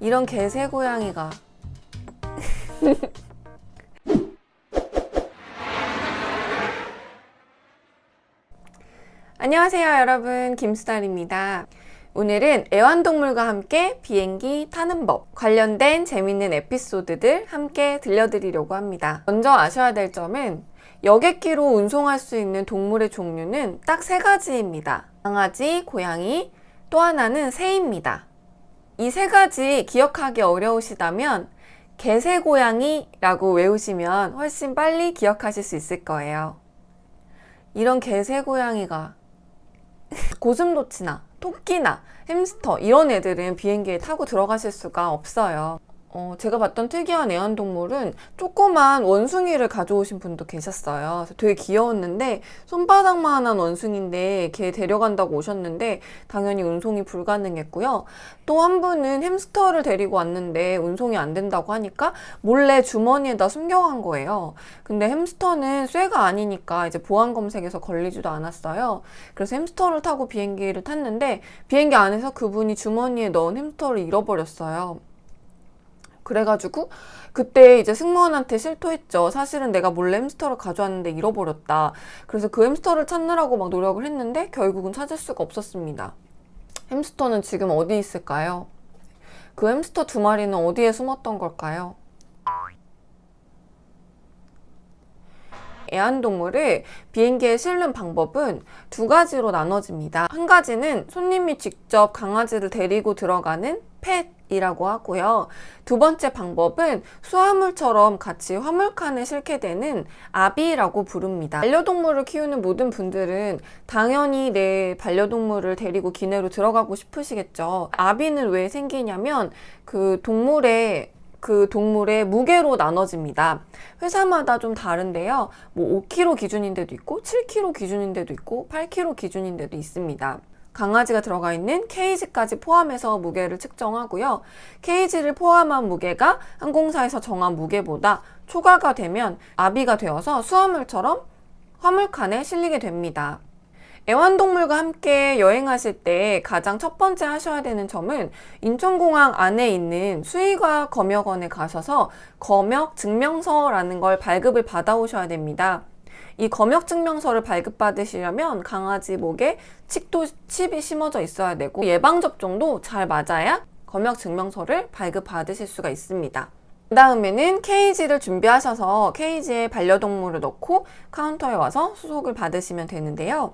이런 개새 고양이가. 안녕하세요 여러분, 김수달입니다. 오늘은 애완동물과 함께 비행기 타는 법 관련된 재밌는 에피소드들 함께 들려드리려고 합니다. 먼저 아셔야 될 점은 여객기로 운송할 수 있는 동물의 종류는 딱 3가지입니다. 강아지, 고양이, 또 하나는 새입니다. 이 3가지 기억하기 어려우시다면 개새고양이라고 외우시면 훨씬 빨리 기억하실 수 있을 거예요. 이런 개새고양이가 고슴도치나 토끼나 햄스터 이런 애들은 비행기에 타고 들어가실 수가 없어요. 제가 봤던 특이한 애완동물은 조그만 원숭이를 가져오신 분도 계셨어요. 그래서 되게 귀여웠는데 손바닥만한 원숭이인데 걔 데려간다고 오셨는데 당연히 운송이 불가능했고요. 또 한 분은 햄스터를 데리고 왔는데 운송이 안 된다고 하니까 몰래 주머니에다 숨겨간 거예요. 근데 햄스터는 쇠가 아니니까 이제 보안 검색에서 걸리지도 않았어요. 그래서 햄스터를 타고 비행기를 탔는데 비행기 안에서 그분이 주머니에 넣은 햄스터를 잃어버렸어요. 그래가지고 그때 이제 승무원한테 실토했죠. 사실은 내가 몰래 햄스터를 가져왔는데 잃어버렸다. 그래서 그 햄스터를 찾느라고 막 노력을 했는데 결국은 찾을 수가 없었습니다. 햄스터는 지금 어디 있을까요? 그 햄스터 2마리는 어디에 숨었던 걸까요? 애완동물을 비행기에 실는 방법은 2가지로 나눠집니다. 한 가지는 손님이 직접 강아지를 데리고 들어가는 펫이라고 하고요. 2번째 방법은 수화물처럼 같이 화물칸에 싣게 되는 아비라고 부릅니다. 반려동물을 키우는 모든 분들은 당연히 내 반려동물을 데리고 기내로 들어가고 싶으시겠죠. 아비는 왜 생기냐면 그 동물의 무게로 나눠집니다. 회사마다 좀 다른데요. 뭐 5kg 기준인 데도 있고 7kg 기준인 데도 있고 8kg 기준인 데도 있습니다. 강아지가 들어가 있는 케이지까지 포함해서 무게를 측정하고요. 케이지를 포함한 무게가 항공사에서 정한 무게보다 초과가 되면 아비가 되어서 수화물처럼 화물칸에 실리게 됩니다. 애완동물과 함께 여행하실 때 가장 첫 번째 하셔야 되는 점은 인천공항 안에 있는 수의과 검역원에 가셔서 검역 증명서라는 걸 발급을 받아오셔야 됩니다. 이 검역 증명서를 발급받으시려면 강아지 목에 칩이 심어져 있어야 되고 예방접종도 잘 맞아야 검역 증명서를 발급받으실 수가 있습니다. 그 다음에는 케이지를 준비하셔서 케이지에 반려동물을 넣고 카운터에 와서 수속을 받으시면 되는데요.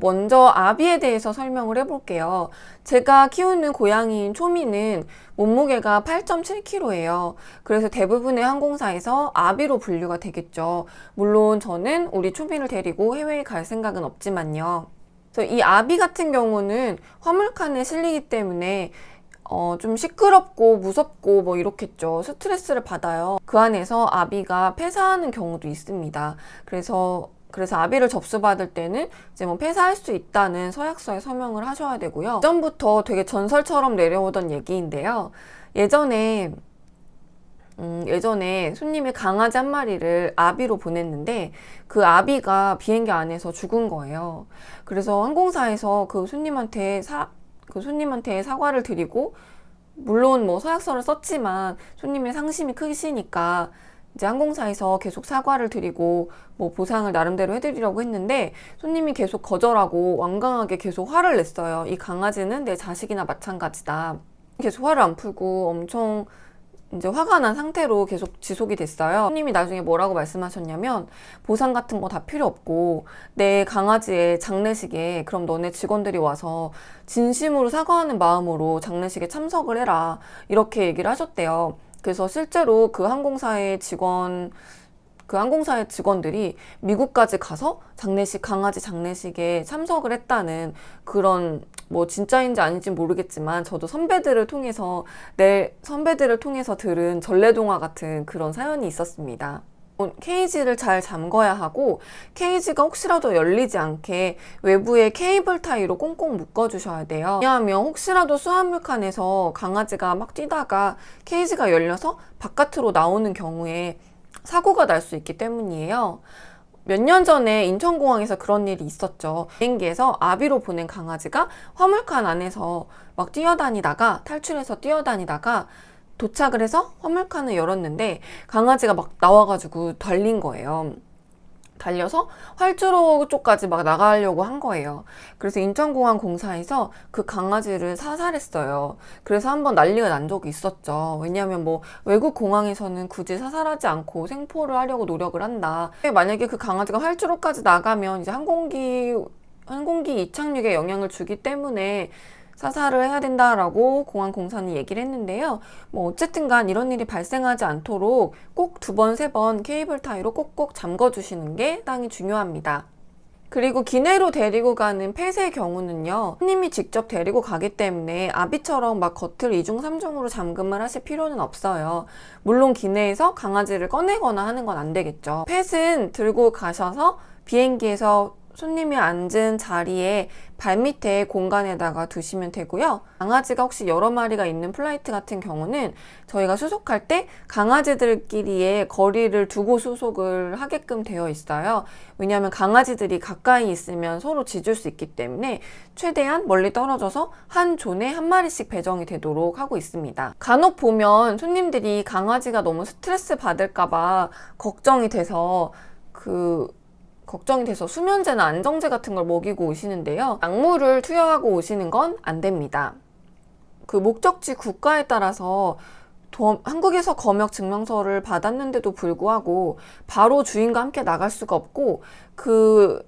먼저 아비에 대해서 설명을 해볼게요. 제가 키우는 고양이인 초미는 몸무게가 8.7kg예요. 그래서 대부분의 항공사에서 아비로 분류가 되겠죠. 물론 저는 우리 초미를 데리고 해외에 갈 생각은 없지만요. 그래서 이 아비 같은 경우는 화물칸에 실리기 때문에 좀 시끄럽고 무섭고 뭐 이렇겠죠. 스트레스를 받아요. 그 안에서 아비가 폐사하는 경우도 있습니다. 그래서 아비를 접수받을 때는 이제 뭐 폐사할 수 있다는 서약서에 서명을 하셔야 되고요. 예전부터 되게 전설처럼 내려오던 얘기인데요. 예전에 손님이 강아지 한 마리를 아비로 보냈는데 그 아비가 비행기 안에서 죽은 거예요. 그래서 항공사에서 그 손님한테 사과를 드리고, 물론 뭐 서약서를 썼지만 손님의 상심이 크시니까 이제 항공사에서 계속 사과를 드리고 뭐 보상을 나름대로 해드리려고 했는데 손님이 계속 거절하고 완강하게 계속 화를 냈어요. 이 강아지는 내 자식이나 마찬가지다. 계속 화를 안 풀고 엄청 이제 화가 난 상태로 계속 지속이 됐어요. 손님이 나중에 뭐라고 말씀하셨냐면 보상 같은 거 다 필요 없고 내 강아지의 장례식에 그럼 너네 직원들이 와서 진심으로 사과하는 마음으로 장례식에 참석을 해라, 이렇게 얘기를 하셨대요. 그래서 실제로 그 항공사의 직원들이 미국까지 가서 강아지 장례식에 참석을 했다는 그런, 뭐 진짜인지 아닌지 모르겠지만 저도 선배들을 통해서 들은 전래동화 같은 그런 사연이 있었습니다. 케이지를 잘 잠궈야 하고 케이지가 혹시라도 열리지 않게 외부에 케이블 타이로 꽁꽁 묶어주셔야 돼요. 왜냐하면 혹시라도 수화물칸에서 강아지가 막 뛰다가 케이지가 열려서 바깥으로 나오는 경우에 사고가 날 수 있기 때문이에요. 몇 년 전에 인천공항에서 그런 일이 있었죠. 비행기에서 아비로 보낸 강아지가 화물칸 안에서 막 뛰어다니다가 탈출해서 뛰어다니다가 도착을 해서 화물칸을 열었는데 강아지가 막 나와가지고 달린 거예요. 달려서 활주로 쪽까지 막 나가려고 한 거예요. 그래서 인천공항 공사에서 그 강아지를 사살했어요. 그래서 한번 난리가 난 적이 있었죠. 왜냐하면 뭐 외국 공항에서는 굳이 사살하지 않고 생포를 하려고 노력을 한다. 만약에 그 강아지가 활주로까지 나가면 이제 항공기 이착륙에 영향을 주기 때문에 사살을 해야 된다라고 공항 공사는 얘기를 했는데요. 뭐 어쨌든 간 이런 일이 발생하지 않도록 꼭 2번, 3번 케이블 타이로 꼭꼭 잠궈 주시는 게 상당히 중요합니다. 그리고 기내로 데리고 가는 펫의 경우는요, 손님이 직접 데리고 가기 때문에 아비처럼 막 겉을 2중, 3중으로 잠금을 하실 필요는 없어요. 물론 기내에서 강아지를 꺼내거나 하는 건 안 되겠죠. 펫은 들고 가셔서 비행기에서 손님이 앉은 자리에 발밑에 공간에다가 두시면 되고요. 강아지가 혹시 여러 마리가 있는 플라이트 같은 경우는 저희가 수속할 때 강아지들끼리의 거리를 두고 수속을 하게끔 되어 있어요. 왜냐하면 강아지들이 가까이 있으면 서로 짖을 수 있기 때문에 최대한 멀리 떨어져서 한 존에 한 마리씩 배정이 되도록 하고 있습니다. 간혹 보면 손님들이 강아지가 너무 스트레스 받을까봐 걱정이 돼서 수면제나 안정제 같은 걸 먹이고 오시는데요. 약물을 투여하고 오시는 건 안 됩니다. 그 목적지 국가에 따라서 한국에서 검역 증명서를 받았는데도 불구하고 바로 주인과 함께 나갈 수가 없고 그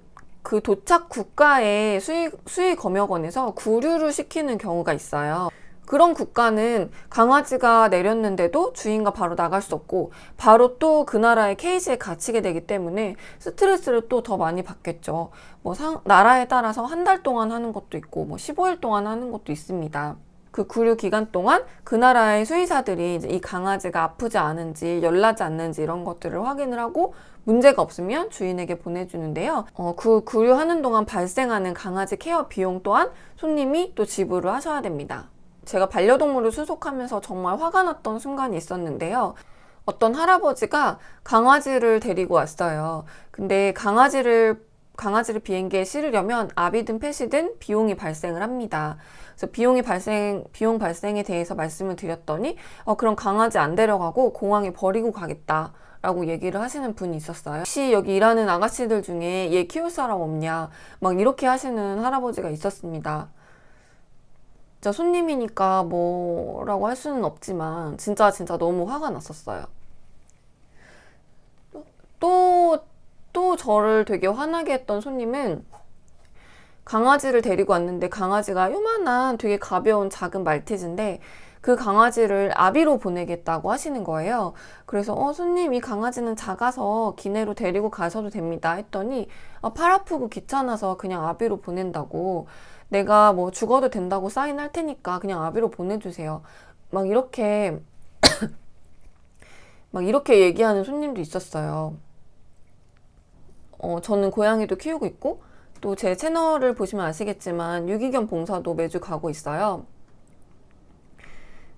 도착 국가의 수의 검역원에서 구류를 시키는 경우가 있어요. 그런 국가는 강아지가 내렸는데도 주인과 바로 나갈 수 없고 바로 또 그 나라의 케이지에 갇히게 되기 때문에 스트레스를 또 더 많이 받겠죠. 뭐 나라에 따라서 한 달 동안 하는 것도 있고 뭐 15일 동안 하는 것도 있습니다. 그 구류 기간 동안 그 나라의 수의사들이 이제 이 강아지가 아프지 않은지 열나지 않는지 이런 것들을 확인을 하고 문제가 없으면 주인에게 보내주는데요. 그 구류하는 동안 발생하는 강아지 케어 비용 또한 손님이 또 지불을 하셔야 됩니다. 제가 반려동물을 수속하면서 정말 화가 났던 순간이 있었는데요. 어떤 할아버지가 강아지를 데리고 왔어요. 근데 강아지를 비행기에 실으려면 아비든 펫이든 비용이 발생을 합니다. 그래서 비용 발생에 대해서 말씀을 드렸더니 그럼 강아지 안 데려가고 공항에 버리고 가겠다 라고 얘기를 하시는 분이 있었어요. 혹시 여기 일하는 아가씨들 중에 얘 키울 사람 없냐 막 이렇게 하시는 할아버지가 있었습니다. 진짜 손님이니까 뭐라고 할 수는 없지만 진짜 너무 화가 났었어요. 또 저를 되게 화나게 했던 손님은 강아지를 데리고 왔는데 강아지가 요만한 되게 가벼운 작은 말티즈인데 그 강아지를 아비로 보내겠다고 하시는 거예요. 그래서 손님 이 강아지는 작아서 기내로 데리고 가셔도 됩니다 했더니 팔 아프고 귀찮아서 그냥 아비로 보낸다고, 내가 뭐 죽어도 된다고 사인할 테니까 그냥 아비로 보내주세요. 막 이렇게 얘기하는 손님도 있었어요. 저는 고양이도 키우고 있고 또 제 채널을 보시면 아시겠지만 유기견 봉사도 매주 가고 있어요.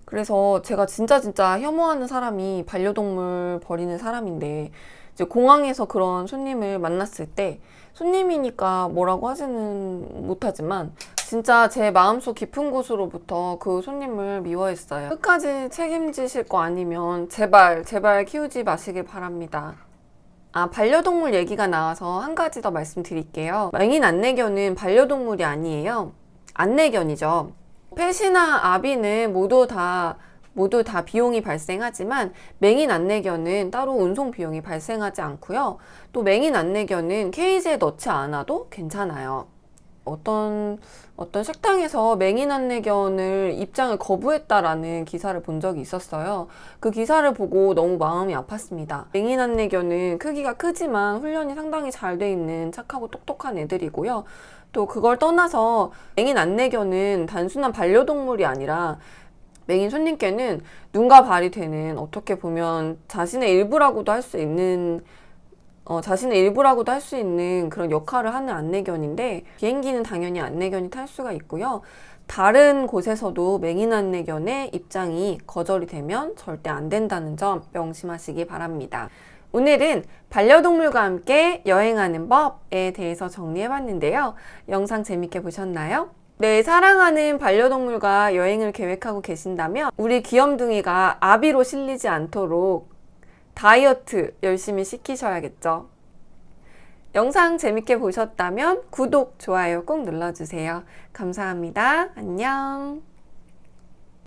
그래서 제가 진짜 혐오하는 사람이 반려동물 버리는 사람인데 이제 공항에서 그런 손님을 만났을 때 손님이니까 뭐라고 하지는 못하지만 진짜 제 마음속 깊은 곳으로부터 그 손님을 미워했어요. 끝까지 책임지실 거 아니면 제발 키우지 마시길 바랍니다. 반려동물 얘기가 나와서 한 가지 더 말씀드릴게요. 맹인 안내견은 반려동물이 아니에요. 안내견이죠. 펫이나 아비는 모두 다 비용이 발생하지만 맹인 안내견은 따로 운송 비용이 발생하지 않고요. 또 맹인 안내견은 케이지에 넣지 않아도 괜찮아요. 어떤 식당에서 맹인 안내견을 입장을 거부했다라는 기사를 본 적이 있었어요. 그 기사를 보고 너무 마음이 아팠습니다. 맹인 안내견은 크기가 크지만 훈련이 상당히 잘 돼 있는 착하고 똑똑한 애들이고요. 또 그걸 떠나서 맹인 안내견은 단순한 반려동물이 아니라 맹인 손님께는 눈과 발이 되는, 어떻게 보면 자신의 일부라고도 할 수 있는 그런 역할을 하는 안내견인데, 비행기는 당연히 안내견이 탈 수가 있고요. 다른 곳에서도 맹인 안내견의 입장이 거절이 되면 절대 안 된다는 점 명심하시기 바랍니다. 오늘은 반려동물과 함께 여행하는 법에 대해서 정리해봤는데요. 영상 재밌게 보셨나요? 네, 사랑하는 반려동물과 여행을 계획하고 계신다면 우리 귀염둥이가 아비로 실리지 않도록 다이어트 열심히 시키셔야겠죠. 영상 재밌게 보셨다면 구독, 좋아요 꼭 눌러주세요. 감사합니다. 안녕.